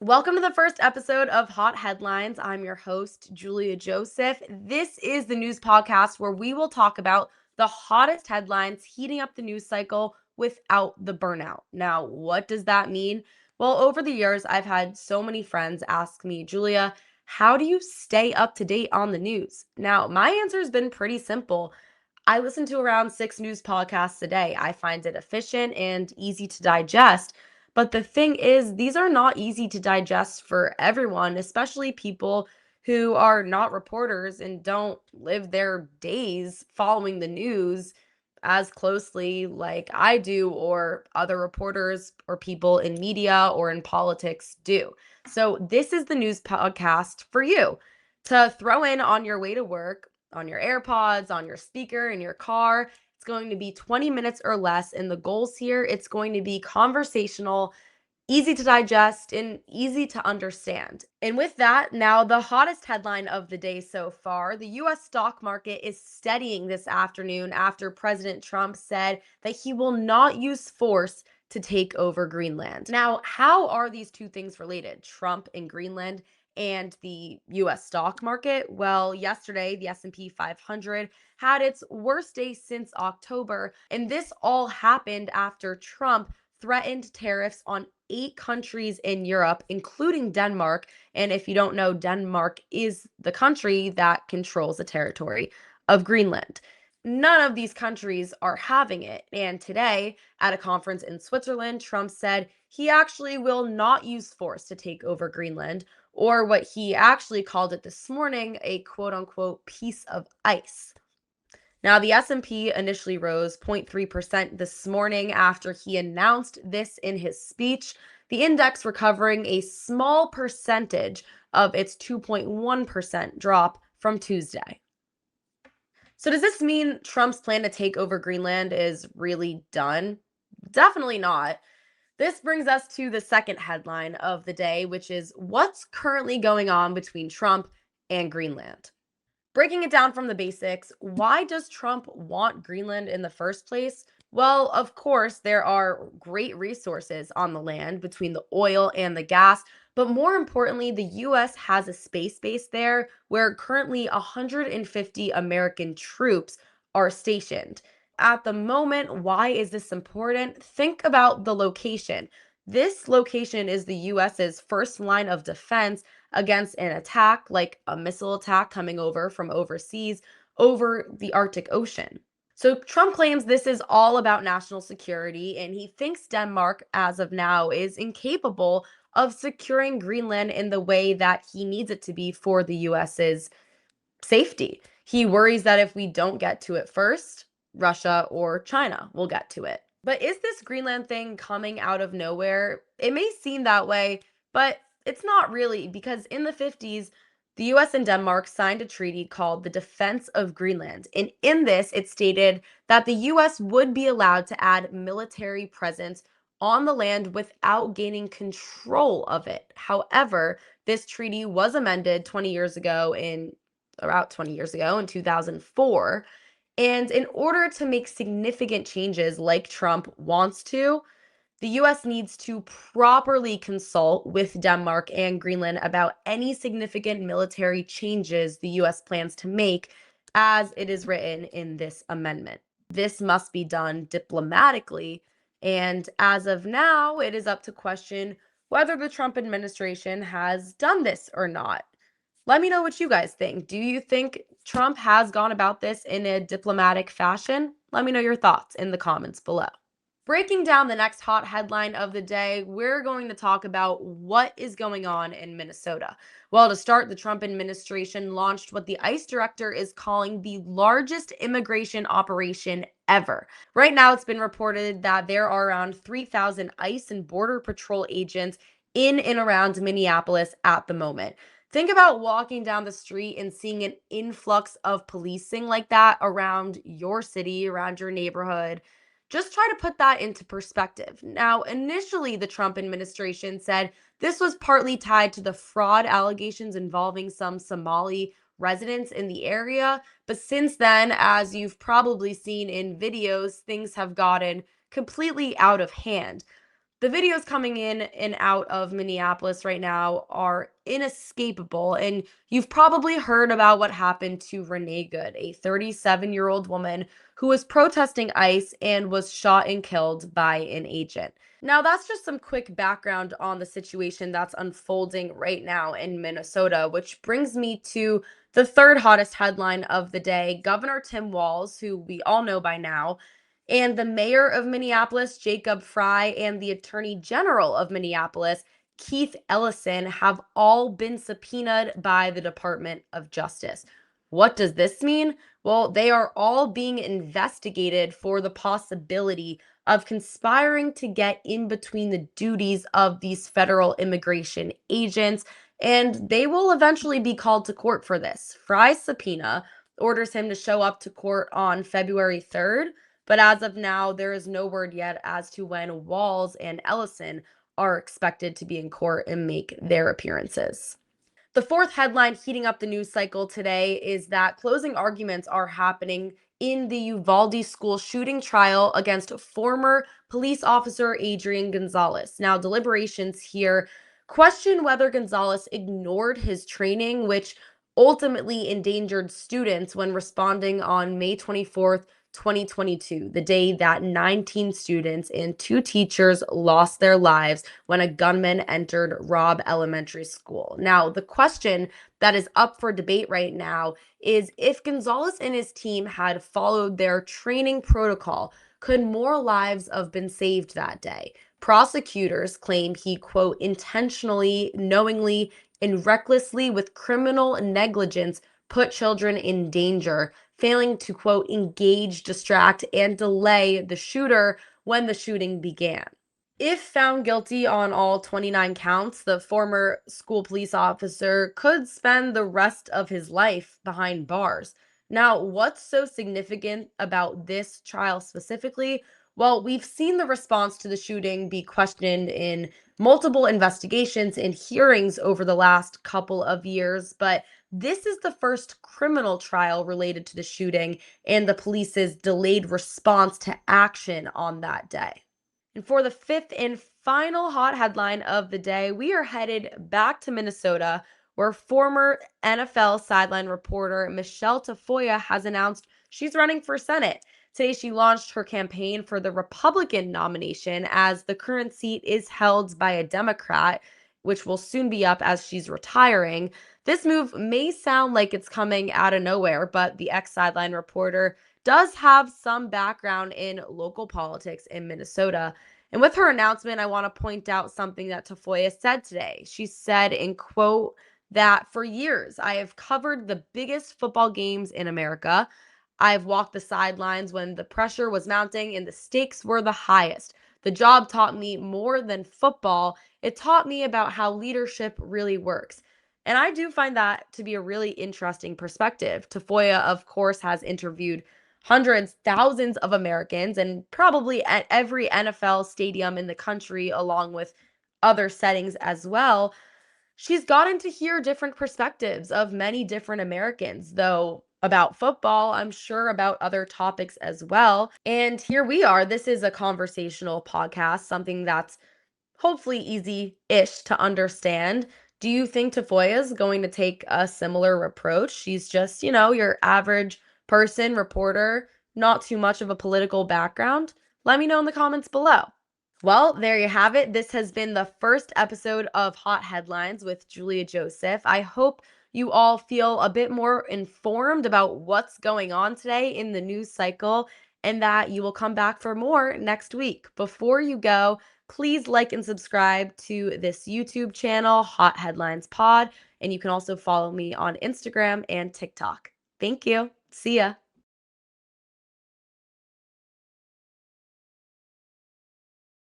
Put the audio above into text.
Welcome to the first episode of Hot Headlines. I'm your host, Julia Joseph. This is the news podcast where we will talk about the hottest headlines heating up the news cycle without the burnout. Now, what does that mean? Well, over the years, I've had so many friends ask me, Julia, how do you stay up to date on the news? Now, my answer has been pretty simple. I listen to around 6 news podcasts a day. I find it efficient and easy to digest. But the thing is, these are not easy to digest for everyone, especially people who are not reporters and don't live their days following the news as closely like I do, or other reporters or people in media or in politics do. So, this is the news podcast for you to throw in on your way to work, on your AirPods, on your speaker, in your car. It's going to be 20 minutes or less. And the goals here, it's going to be conversational, easy to digest, and easy to understand. And with that, now the hottest headline of the day so far, the US stock market is steadying this afternoon after President Trump said that he will not use force to take over Greenland. Now, how are these two things related? Trump and Greenland and the US stock market? Well, yesterday the S&P 500 had its worst day since October, and this all happened after Trump threatened tariffs on 8 countries in Europe, including Denmark. And if you don't know, Denmark is the country that controls the territory of Greenland. None of these countries are having it. And today, at a conference in Switzerland, Trump said he actually will not use force to take over Greenland, or what he actually called it this morning, a quote unquote piece of ice. Now, the S&P initially rose 0.3% this morning after he announced this in his speech, the index recovering a small percentage of its 2.1% drop from Tuesday. So does this mean Trump's plan to take over Greenland is really done? Definitely not. This brings us to the second headline of the day, which is what's currently going on between Trump and Greenland. Breaking it down from the basics, why does Trump want Greenland in the first place? Well, of course, there are great resources on the land between the oil and the gas, but more importantly, the US has a space base there where currently 150 American troops are stationed. At the moment, why is this important? Think about the location. This location is the US's first line of defense against an attack, like a missile attack coming over from overseas over the Arctic Ocean. So Trump claims this is all about national security, and he thinks Denmark, as of now, is incapable of securing Greenland in the way that he needs it to be for the US's safety. He worries that if we don't get to it first, Russia or China will get to it. But is this Greenland thing coming out of nowhere? It may seem that way, but it's not really, because in the 50s, the US and Denmark signed a treaty called the Defense of Greenland. And in this, it stated that the US would be allowed to add military presence on the land without gaining control of it. However, this treaty was amended 20 years ago in about 20 years ago in 2004. And in order to make significant changes like Trump wants to, the US needs to properly consult with Denmark and Greenland about any significant military changes the US plans to make, as it is written in this amendment. This must be done diplomatically, and as of now, it is up to question whether the Trump administration has done this or not. Let me know what you guys think. Do you think Trump has gone about this in a diplomatic fashion? Let me know your thoughts in the comments below. Breaking down the next hot headline of the day, we're going to talk about what is going on in Minnesota. Well, to start, the Trump administration launched what the ICE director is calling the largest immigration operation ever. Right now, it's been reported that there are around 3,000 ICE and Border Patrol agents in and around Minneapolis at the moment. Think about walking down the street and seeing an influx of policing like that around your city, around your neighborhood. Just try to put that into perspective. Now, initially, the Trump administration said this was partly tied to the fraud allegations involving some Somali residents in the area. But since then, as you've probably seen in videos, things have gotten completely out of hand. The videos coming in and out of Minneapolis right now are inescapable. And you've probably heard about what happened to Renee Good, a 37-year-old woman who was protesting ICE and was shot and killed by an agent. Now, that's just some quick background on the situation that's unfolding right now in Minnesota, which brings me to the third hottest headline of the day. Governor Tim Walz, who we all know by now, and the mayor of Minneapolis, Jacob Frey, and the attorney general of Minneapolis, Keith Ellison, have all been subpoenaed by the Department of Justice. What does this mean? Well, they are all being investigated for the possibility of conspiring to get in between the duties of these federal immigration agents, and they will eventually be called to court for this. Frey's subpoena orders him to show up to court on February 3rd, but as of now, there is no word yet as to when Walz and Ellison are expected to be in court and make their appearances. The fourth headline heating up the news cycle today is that closing arguments are happening in the Uvalde school shooting trial against former police officer Adrian Gonzalez. Now, deliberations here question whether Gonzalez ignored his training, which ultimately endangered students when responding on May 24th, 2022, the day that 19 students and two teachers lost their lives when a gunman entered Robb Elementary School. Now, the question that is up for debate right now is if Gonzalez and his team had followed their training protocol, could more lives have been saved that day? Prosecutors claim he, quote, intentionally, knowingly, and recklessly with criminal negligence put children in danger, failing to, quote, engage, distract, and delay the shooter when the shooting began. If found guilty on all 29 counts, the former school police officer could spend the rest of his life behind bars. Now, what's so significant about this trial specifically? Well, we've seen the response to the shooting be questioned in multiple investigations and hearings over the last couple of years, but this is the first criminal trial related to the shooting and the police's delayed response to action on that day. And for the fifth and final hot headline of the day, we are headed back to Minnesota, where former NFL sideline reporter Michelle Tafoya has announced she's running for Senate. Today, she launched her campaign for the Republican nomination as the current seat is held by a Democrat, which will soon be up as she's retiring. This move may sound like it's coming out of nowhere, but the ex sideline reporter does have some background in local politics in Minnesota. And with her announcement, I want to point out something that Tafoya said today. She said, in quote, that for years I have covered the biggest football games in America. I've walked the sidelines when the pressure was mounting and the stakes were the highest. The job taught me more than football. It taught me about how leadership really works. And I do find that to be a really interesting perspective. Tafoya, of course, has interviewed hundreds, thousands of Americans, and probably at every NFL stadium in the country, along with other settings as well. She's gotten to hear different perspectives of many different Americans, though about football, I'm sure about other topics as well. And here we are. This is a conversational podcast, something that's hopefully easy-ish to understand. Do you think Tafoya is going to take a similar approach? She's just, your average person, reporter, not too much of a political background. Let me know in the comments below. Well, there you have it. This has been the first episode of Hot Headlines with Julia Joseph. I hope you all feel a bit more informed about what's going on today in the news cycle and that you will come back for more next week. Before you go, please like and subscribe to this YouTube channel, Hot Headlines Pod, and you can also follow me on Instagram and TikTok. Thank you. See ya.